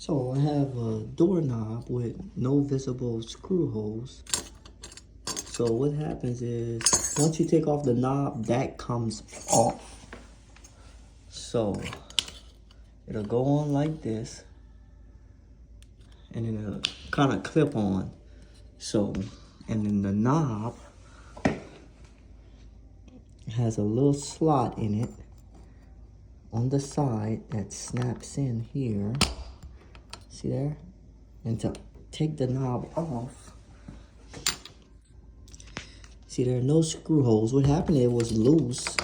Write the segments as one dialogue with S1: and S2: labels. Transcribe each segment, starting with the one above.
S1: So I have a doorknob with no visible screw holes. So what happens is, once you take off the knob, that comes off. So it'll go on like this, and then it'll kind of clip on. So, and then the knob has a little slot in it on the side that snaps in here. See there? And to take the knob off, see there are no screw holes. What happened, it was loose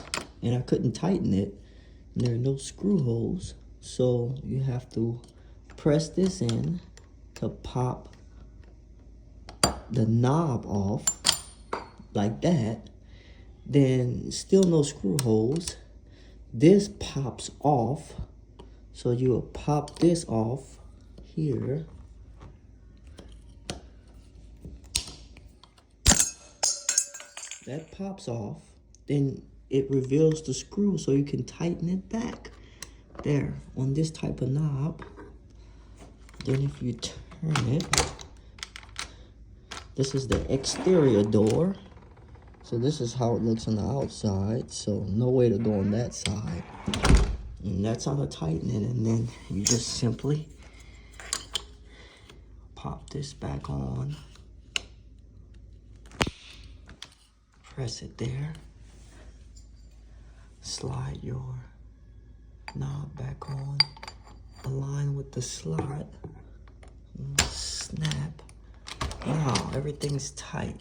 S1: and I couldn't tighten it. And there are no screw holes. So you have to press this in to pop the knob off like that. Then still no screw holes. This pops off. So you will pop this off here. That pops off. Then it reveals the screw so you can tighten it back. There, on this type of knob. Then if you turn it, this is the exterior door. So this is how it looks on the outside. So no way to go on that side. And that's how to tighten it. And then you just simply pop this back on. Press it there. Slide your knob back on. Align with the slot. Snap. Wow, everything's tight.